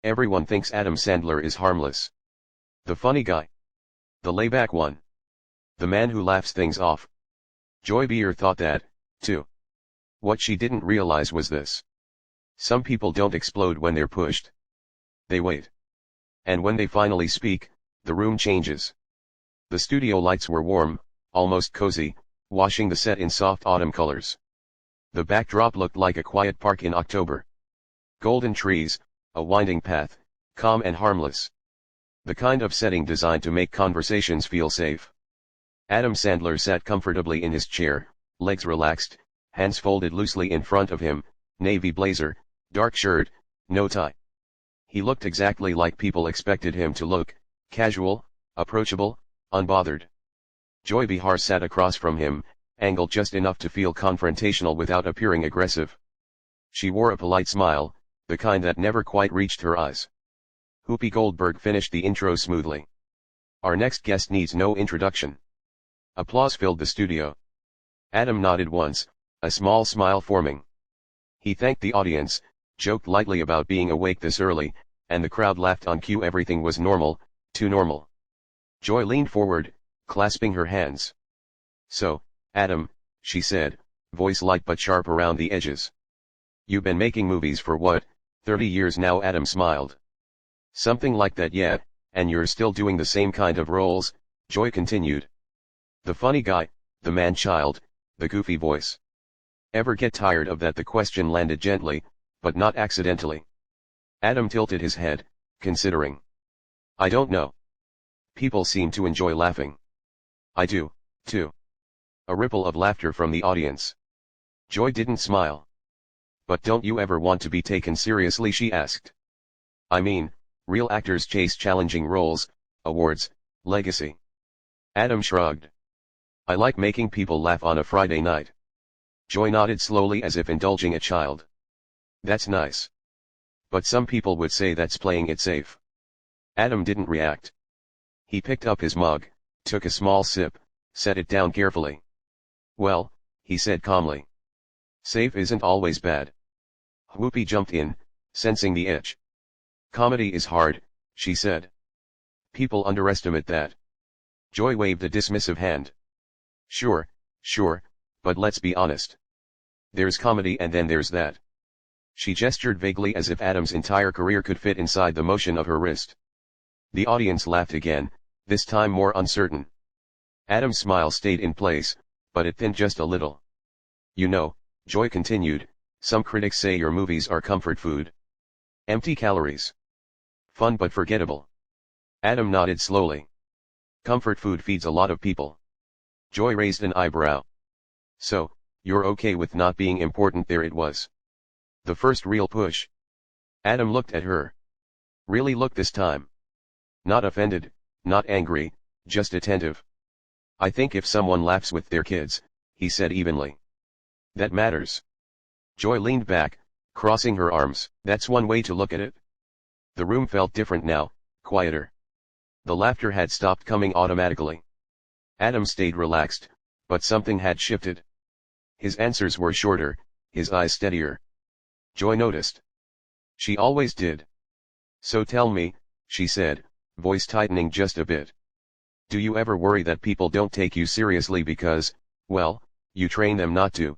Everyone thinks Adam Sandler is harmless. The funny guy. The layback one. The man who laughs things off. Joy Behar thought that, too. What she didn't realize was this. Some people don't explode when they're pushed. They wait. And when they finally speak, the room changes. The studio lights were warm, almost cozy, washing the set in soft autumn colors. The backdrop looked like a quiet park in October. Golden trees, a winding path, calm and harmless. The kind of setting designed to make conversations feel safe. Adam Sandler sat comfortably in his chair, legs relaxed, hands folded loosely in front of him, navy blazer, dark shirt, no tie. He looked exactly like people expected him to look, casual, approachable, unbothered. Joy Behar sat across from him, angled just enough to feel confrontational without appearing aggressive. She wore a polite smile, the kind that never quite reached her eyes. Whoopi Goldberg finished the intro smoothly. Our next guest needs no introduction. Applause filled the studio. Adam nodded once, a small smile forming. He thanked the audience, joked lightly about being awake this early, and the crowd laughed on cue. Everything was normal, too normal. Joy leaned forward, clasping her hands. So, Adam, she said, voice light but sharp around the edges. You've been making movies for what, 30 years now? Adam smiled. Something like that, yeah, and you're still doing the same kind of roles, Joy continued. The funny guy, the man-child, the goofy voice. Ever get tired of that? The question landed gently, but not accidentally. Adam tilted his head, considering. I don't know. People seem to enjoy laughing. I do, too. A ripple of laughter from the audience. Joy didn't smile. But don't you ever want to be taken seriously? She asked. I mean, real actors chase challenging roles, awards, legacy. Adam shrugged. I like making people laugh on a Friday night. Joy nodded slowly as if indulging a child. That's nice. But some people would say that's playing it safe. Adam didn't react. He picked up his mug, took a small sip, set it down carefully. Well, he said calmly. Safe isn't always bad. Whoopi jumped in, sensing the itch. Comedy is hard, she said. People underestimate that. Joy waved a dismissive hand. Sure, but let's be honest. There's comedy and then there's that. She gestured vaguely as if Adam's entire career could fit inside the motion of her wrist. The audience laughed again, this time more uncertain. Adam's smile stayed in place, but it thinned just a little. You know, Joy continued, some critics say your movies are comfort food. Empty calories. Fun but forgettable. Adam nodded slowly. Comfort food feeds a lot of people. Joy raised an eyebrow. So, you're okay with not being important? There it was. The first real push. Adam looked at her. Really looked this time. Not offended, not angry, just attentive. I think if someone laughs with their kids, he said evenly. That matters. Joy leaned back, crossing her arms. That's one way to look at it. The room felt different now, quieter. The laughter had stopped coming automatically. Adam stayed relaxed, but something had shifted. His answers were shorter, his eyes steadier. Joy noticed. She always did. So tell me, she said, voice tightening just a bit. Do you ever worry that people don't take you seriously because, well, you train them not to?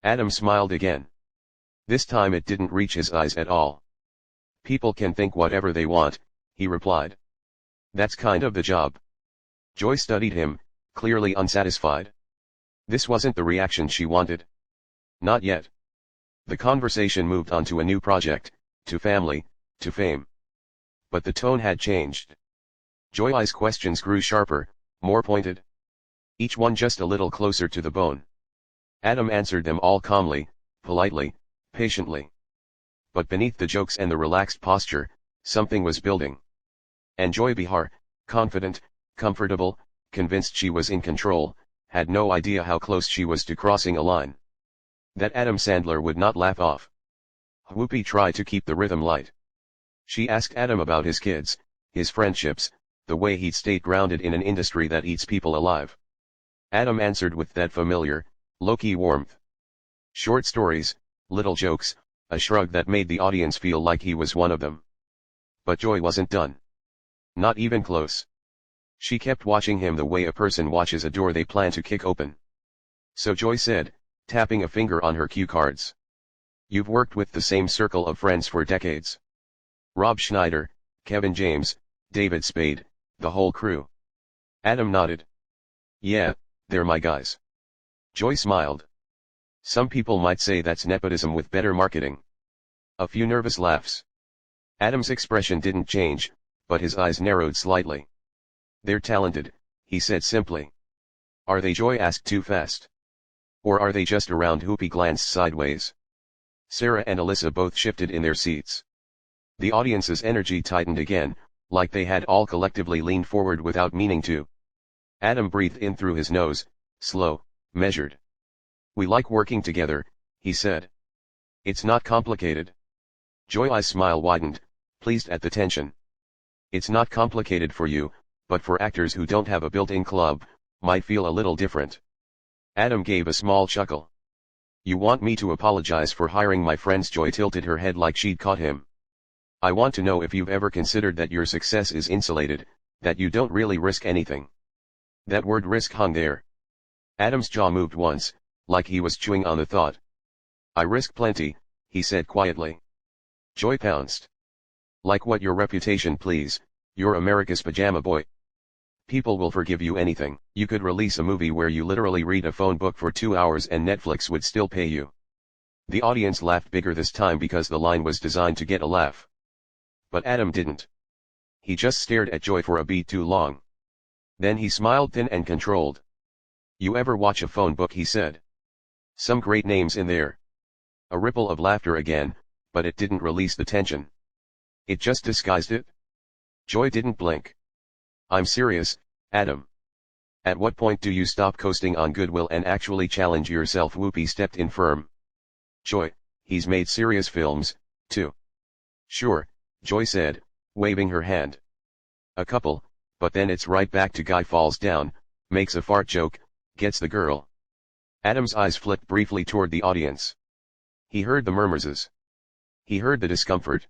Adam smiled again. This time it didn't reach his eyes at all. People can think whatever they want, he replied. That's kind of the job. Joy studied him, clearly unsatisfied. This wasn't the reaction she wanted. Not yet. The conversation moved on to a new project, to family, to fame. But the tone had changed. Joy's questions grew sharper, more pointed. Each one just a little closer to the bone. Adam answered them all calmly, politely, patiently. But beneath the jokes and the relaxed posture, something was building. And Joy Behar, confident, comfortable, convinced she was in control, had no idea how close she was to crossing a line that Adam Sandler would not laugh off. Whoopi tried to keep the rhythm light. She asked Adam about his kids, his friendships, the way he'd stayed grounded in an industry that eats people alive. Adam answered with that familiar, low-key warmth. Short stories, little jokes, a shrug that made the audience feel like he was one of them. But Joy wasn't done. Not even close. She kept watching him the way a person watches a door they plan to kick open. So Joy said, tapping a finger on her cue cards. You've worked with the same circle of friends for decades. Rob Schneider, Kevin James, David Spade, the whole crew. Adam nodded. Yeah, they're my guys. Joy smiled. Some people might say that's nepotism with better marketing. A few nervous laughs. Adam's expression didn't change, but his eyes narrowed slightly. They're talented, he said simply. Are they? Joy asked too fast. Or are they just around? Whoopi glanced sideways. Sarah and Alyssa both shifted in their seats. The audience's energy tightened again, like they had all collectively leaned forward without meaning to. Adam breathed in through his nose, slow, measured. We like working together, he said. It's not complicated. Joy's smile widened, pleased at the tension. It's not complicated for you, but for actors who don't have a built-in club, might feel a little different. Adam gave a small chuckle. You want me to apologize for hiring my friends? Joy tilted her head like she'd caught him. I want to know if you've ever considered that your success is insulated, that you don't really risk anything. That word risk hung there. Adam's jaw moved once, like he was chewing on the thought. I risk plenty, he said quietly. Joy pounced. Like what? Your reputation, please. You're America's pajama boy. People will forgive you anything. You could release a movie where you literally read a phone book for 2 hours and Netflix would still pay you. The audience laughed bigger this time because the line was designed to get a laugh. But Adam didn't. He just stared at Joy for a beat too long. Then he smiled thin and controlled. You ever watch a phone book? He said. Some great names in there. A ripple of laughter again, but it didn't release the tension. It just disguised it. Joy didn't blink. I'm serious, Adam. At what point do you stop coasting on goodwill and actually challenge yourself? Whoopi stepped in firm. Joy, he's made serious films, too. Sure, Joy said, waving her hand. A couple, but then it's right back to guy falls down, makes a fart joke, gets the girl. Adam's eyes flicked briefly toward the audience. He heard the murmurs. He heard the discomfort.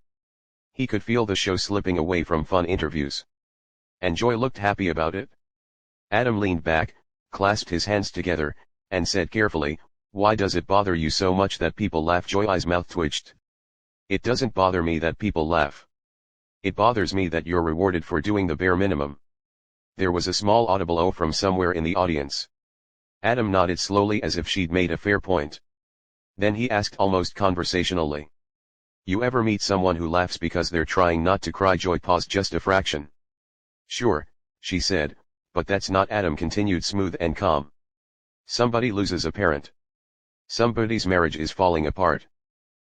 He could feel the show slipping away from fun interviews. And Joy looked happy about it. Adam leaned back, clasped his hands together, and said carefully, why does it bother you so much that people laugh? Joy's mouth twitched. It doesn't bother me that people laugh. It bothers me that you're rewarded for doing the bare minimum. There was a small audible "oh" from somewhere in the audience. Adam nodded slowly as if she'd made a fair point. Then he asked almost conversationally. You ever meet someone who laughs because they're trying not to cry? Joy paused just a fraction. Sure, she said, but that's not. Adam continued smooth and calm. Somebody loses a parent. Somebody's marriage is falling apart.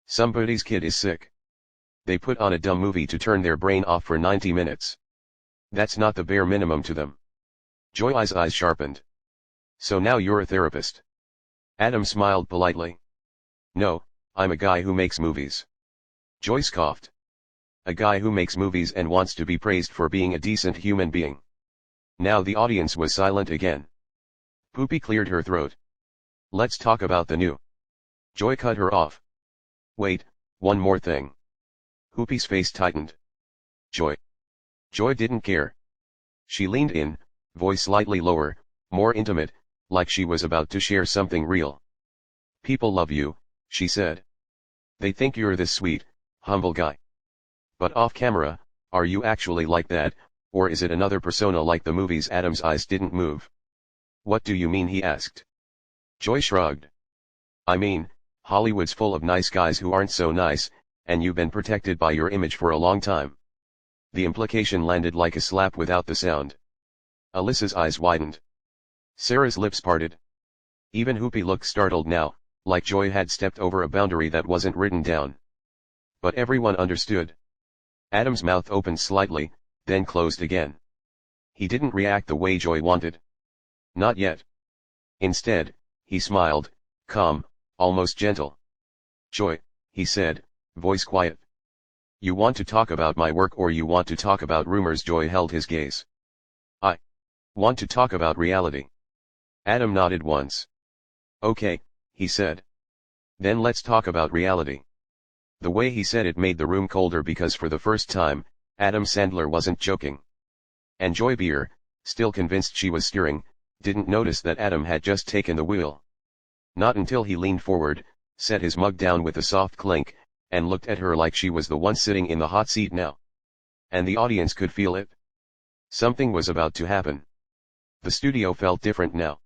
Somebody's kid is sick. They put on a dumb movie to turn their brain off for 90 minutes. That's not the bare minimum to them. Joy's eyes sharpened. So now you're a therapist. Adam smiled politely. No, I'm a guy who makes movies. Joy scoffed. A guy who makes movies and wants to be praised for being a decent human being. Now the audience was silent again. Poopy cleared her throat. Let's talk about the new. Joy cut her off. Wait, one more thing. Poopy's face tightened. Joy. Joy didn't care. She leaned in, voice slightly lower, more intimate, like she was about to share something real. People love you, she said. They think you're this sweet, humble guy. But off camera, are you actually like that, or is it another persona like the movies? Adam's eyes didn't move. What do you mean? He asked. Joy shrugged. I mean, Hollywood's full of nice guys who aren't so nice, and you've been protected by your image for a long time. The implication landed like a slap without the sound. Alyssa's eyes widened. Sarah's lips parted. Even Whoopi looked startled now, like Joy had stepped over a boundary that wasn't written down. But everyone understood. Adam's mouth opened slightly, then closed again. He didn't react the way Joy wanted. Not yet. Instead, he smiled, calm, almost gentle. Joy, he said, voice quiet. You want to talk about my work or you want to talk about rumors? Joy held his gaze. I want to talk about reality. Adam nodded once. Okay, he said. Then let's talk about reality. The way he said it made the room colder because for the first time, Adam Sandler wasn't joking. And Joy Behar, still convinced she was steering, didn't notice that Adam had just taken the wheel. Not until he leaned forward, set his mug down with a soft clink, and looked at her like she was the one sitting in the hot seat now. And the audience could feel it. Something was about to happen. The studio felt different now.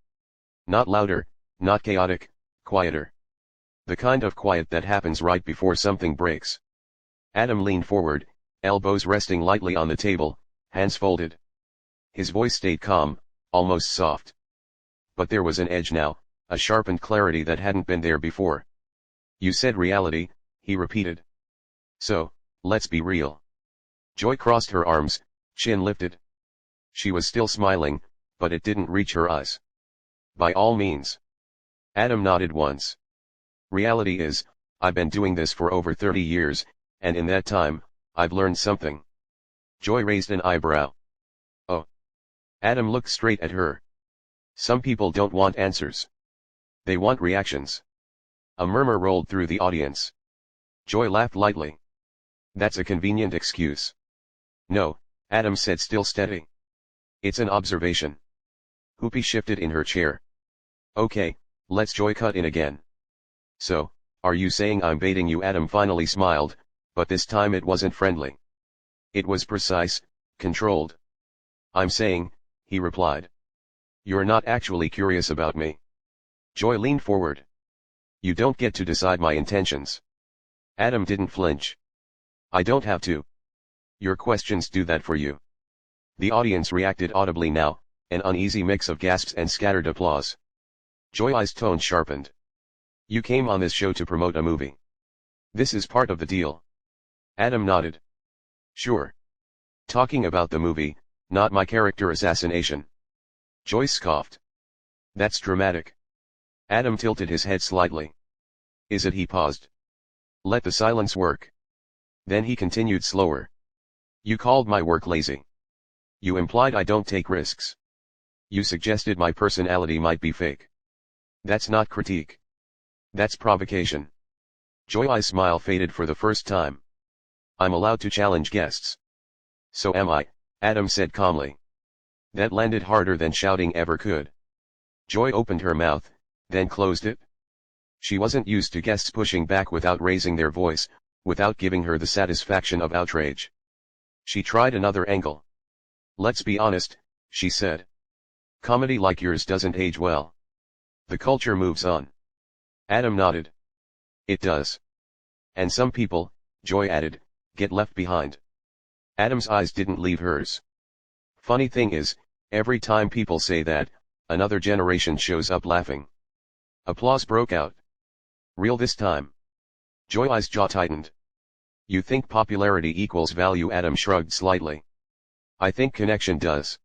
Not louder, not chaotic, quieter. The kind of quiet that happens right before something breaks. Adam leaned forward, elbows resting lightly on the table, hands folded. His voice stayed calm, almost soft. But there was an edge now, a sharpened clarity that hadn't been there before. You said reality, he repeated. So, let's be real. Joy crossed her arms, chin lifted. She was still smiling, but it didn't reach her eyes. By all means. Adam nodded once. Reality is, I've been doing this for over 30 years, and in that time, I've learned something. Joy raised an eyebrow. Oh. Adam looked straight at her. Some people don't want answers. They want reactions. A murmur rolled through the audience. Joy laughed lightly. That's a convenient excuse. No, Adam said, still steady. It's an observation. Whoopi shifted in her chair. Okay, let's Joy cut in again. So, are you saying I'm baiting you? Adam finally smiled, but this time it wasn't friendly. It was precise, controlled. I'm saying, he replied. You're not actually curious about me. Joy leaned forward. You don't get to decide my intentions. Adam didn't flinch. I don't have to. Your questions do that for you. The audience reacted audibly now, an uneasy mix of gasps and scattered applause. Joy's tone sharpened. You came on this show to promote a movie. This is part of the deal. Adam nodded. Sure. Talking about the movie, not my character assassination. Joy scoffed. That's dramatic. Adam tilted his head slightly. Is it? He paused. Let the silence work. Then he continued slower. You called my work lazy. You implied I don't take risks. You suggested my personality might be fake. That's not critique. That's provocation. Joy's smile faded for the first time. I'm allowed to challenge guests. So am I, Adam said calmly. That landed harder than shouting ever could. Joy opened her mouth, then closed it. She wasn't used to guests pushing back without raising their voice, without giving her the satisfaction of outrage. She tried another angle. Let's be honest, she said. Comedy like yours doesn't age well. The culture moves on. Adam nodded. It does. And some people, Joy added, get left behind. Adam's eyes didn't leave hers. Funny thing is, every time people say that, another generation shows up laughing. Applause broke out. Real this time. Joy's jaw tightened. You think popularity equals value? Adam shrugged slightly. I think connection does.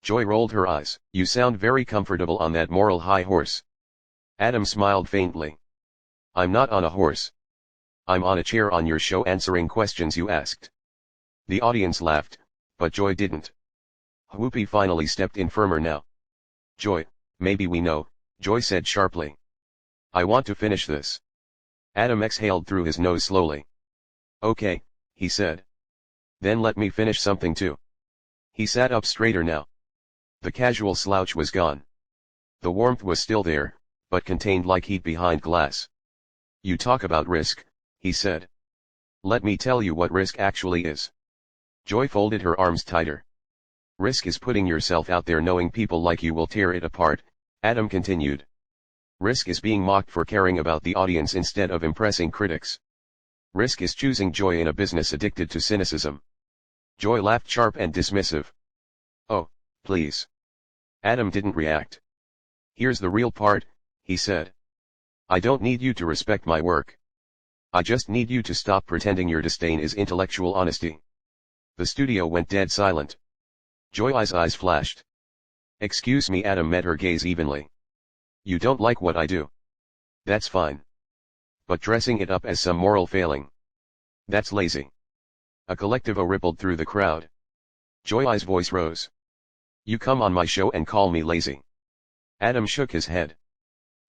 Joy rolled her eyes. You sound very comfortable on that moral high horse. Adam smiled faintly. I'm not on a horse. I'm on a chair on your show answering questions you asked. The audience laughed, but Joy didn't. Whoopi finally stepped in firmer now. Joy, maybe we know, Joy said sharply. I want to finish this. Adam exhaled through his nose slowly. Okay, he said. Then let me finish something too. He sat up straighter now. The casual slouch was gone. The warmth was still there, but contained like heat behind glass. You talk about risk, he said. Let me tell you what risk actually is. Joy folded her arms tighter. Risk is putting yourself out there knowing people like you will tear it apart, Adam continued. Risk is being mocked for caring about the audience instead of impressing critics. Risk is choosing joy in a business addicted to cynicism. Joy laughed sharp and dismissive. Oh, please. Adam didn't react. Here's the real part, he said. I don't need you to respect my work. I just need you to stop pretending your disdain is intellectual honesty. The studio went dead silent. Joy's eyes flashed. Excuse me, Adam met her gaze evenly. You don't like what I do. That's fine. But dressing it up as some moral failing. That's lazy. A collective "oh" rippled through the crowd. Joy's voice rose. You come on my show and call me lazy. Adam shook his head.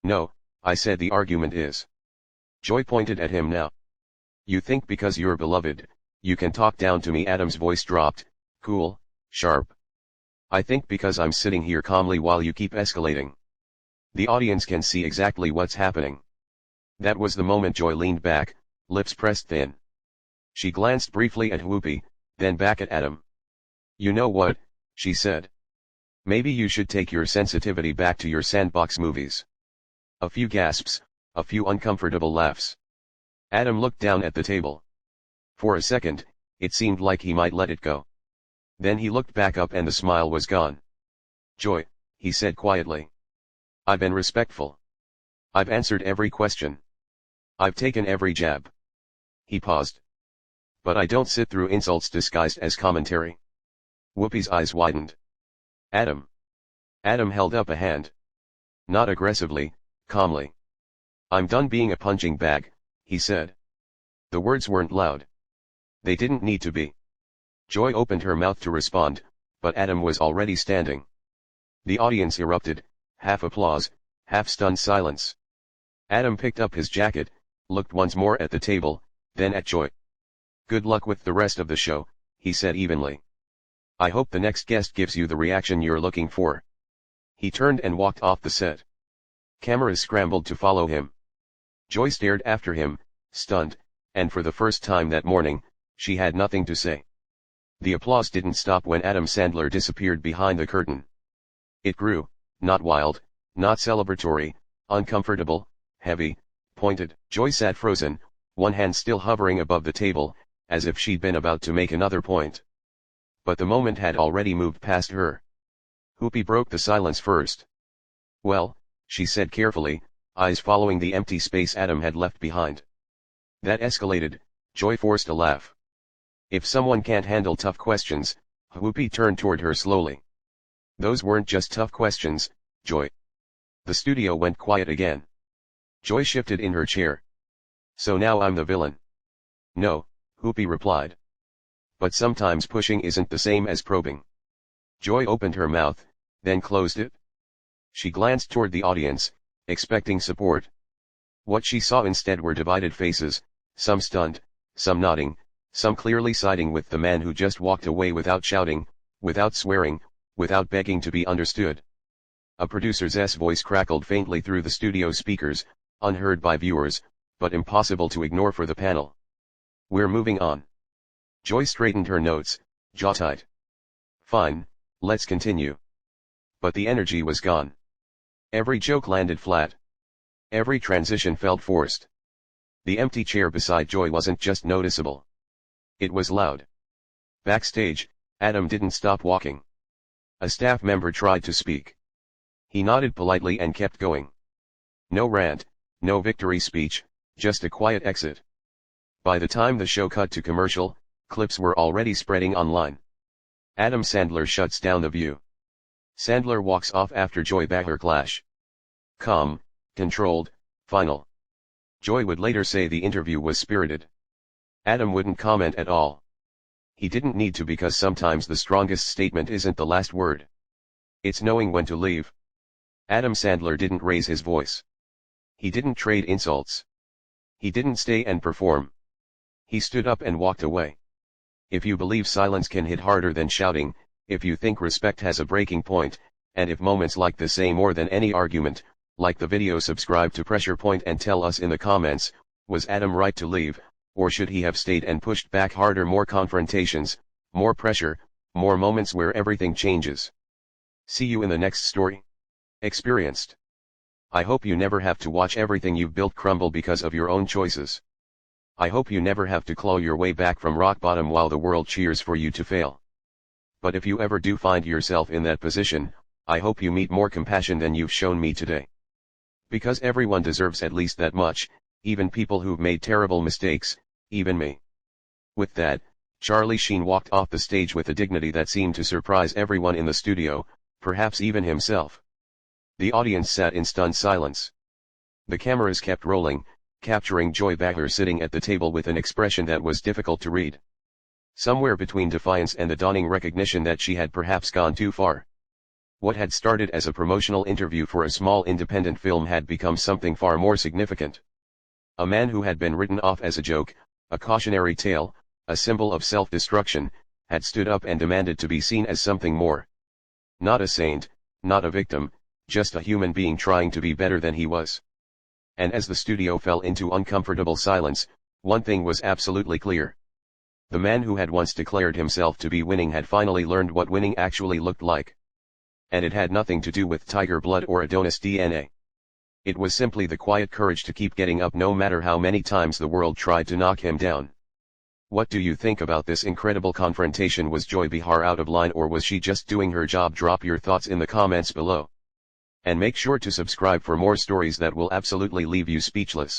No, I said the argument is. Joy pointed at him now. You think because you're beloved, You can talk down to me. Adam's voice dropped, cool, sharp. I think because I'm sitting here calmly while you keep escalating. The audience can see exactly what's happening. That was the moment Joy leaned back, lips pressed thin. She glanced briefly at Whoopi, then back at Adam. You know what, she said. Maybe you should take your sensitivity back to your sandbox movies. A few gasps, a few uncomfortable laughs. Adam looked down at the table. For a second, it seemed like he might let it go. Then he looked back up and the smile was gone. Joy, he said quietly. I've been respectful. I've answered every question. I've taken every jab. He paused. But I don't sit through insults disguised as commentary. Whoopi's eyes widened. Adam. Adam held up a hand. Not aggressively, calmly. I'm done being a punching bag, he said. The words weren't loud. They didn't need to be. Joy opened her mouth to respond, but Adam was already standing. The audience erupted, half applause, half stunned silence. Adam picked up his jacket, looked once more at the table, then at Joy. Good luck with the rest of the show, he said evenly. I hope the next guest gives you the reaction you're looking for. He turned and walked off the set. Cameras scrambled to follow him. Joy stared after him, stunned, and for the first time that morning, she had nothing to say. The applause didn't stop when Adam Sandler disappeared behind the curtain. It grew, not wild, not celebratory, uncomfortable, heavy, pointed. Joy sat frozen, one hand still hovering above the table, as if she'd been about to make another point. But the moment had already moved past her. Whoopi broke the silence first. Well, she said carefully, eyes following the empty space Adam had left behind. That escalated. Joy forced a laugh. If someone can't handle tough questions, Whoopi turned toward her slowly. Those weren't just tough questions, Joy. The studio went quiet again. Joy shifted in her chair. So now I'm the villain. No, Whoopi replied. But sometimes pushing isn't the same as probing. Joy opened her mouth, then closed it. She glanced toward the audience, expecting support. What she saw instead were divided faces, some stunned, some nodding, some clearly siding with the man who just walked away without shouting, without swearing, without begging to be understood. A producer's voice crackled faintly through the studio speakers, unheard by viewers, but impossible to ignore for the panel. We're moving on. Joy straightened her notes, jaw tight. Fine, let's continue. But the energy was gone. Every joke landed flat. Every transition felt forced. The empty chair beside Joy wasn't just noticeable. It was loud. Backstage, Adam didn't stop walking. A staff member tried to speak. He nodded politely and kept going. No rant, no victory speech, just a quiet exit. By the time the show cut to commercial, clips were already spreading online. Adam Sandler shuts down the view. Sandler walks off after Joy Behar clash. Calm, controlled, final. Joy would later say the interview was spirited. Adam wouldn't comment at all. He didn't need to because sometimes the strongest statement isn't the last word. It's knowing when to leave. Adam Sandler didn't raise his voice. He didn't trade insults. He didn't stay and perform. He stood up and walked away. If you believe silence can hit harder than shouting, if you think respect has a breaking point, and if moments like this say more than any argument, like the video, subscribe to Pressure Point and tell us in the comments, was Adam right to leave, or should he have stayed and pushed back harder? More confrontations, more pressure, more moments where everything changes. See you in the next story. Experienced. I hope you never have to watch everything you've built crumble because of your own choices. I hope you never have to claw your way back from rock bottom while the world cheers for you to fail. But if you ever do find yourself in that position, I hope you meet more compassion than you've shown me today. Because everyone deserves at least that much, even people who've made terrible mistakes, even me. With that, Charlie Sheen walked off the stage with a dignity that seemed to surprise everyone in the studio, perhaps even himself. The audience sat in stunned silence. The cameras kept rolling, capturing Joy Behar sitting at the table with an expression that was difficult to read. Somewhere between defiance and the dawning recognition that she had perhaps gone too far. What had started as a promotional interview for a small independent film had become something far more significant. A man who had been written off as a joke, a cautionary tale, a symbol of self-destruction, had stood up and demanded to be seen as something more. Not a saint, not a victim, just a human being trying to be better than he was. And as the studio fell into uncomfortable silence, one thing was absolutely clear. The man who had once declared himself to be winning had finally learned what winning actually looked like. And it had nothing to do with tiger blood or Adonis DNA. It was simply the quiet courage to keep getting up no matter how many times the world tried to knock him down. What do you think about this incredible confrontation? Was Joy Behar out of line, or was she just doing her job? Drop your thoughts in the comments below. And make sure to subscribe for more stories that will absolutely leave you speechless.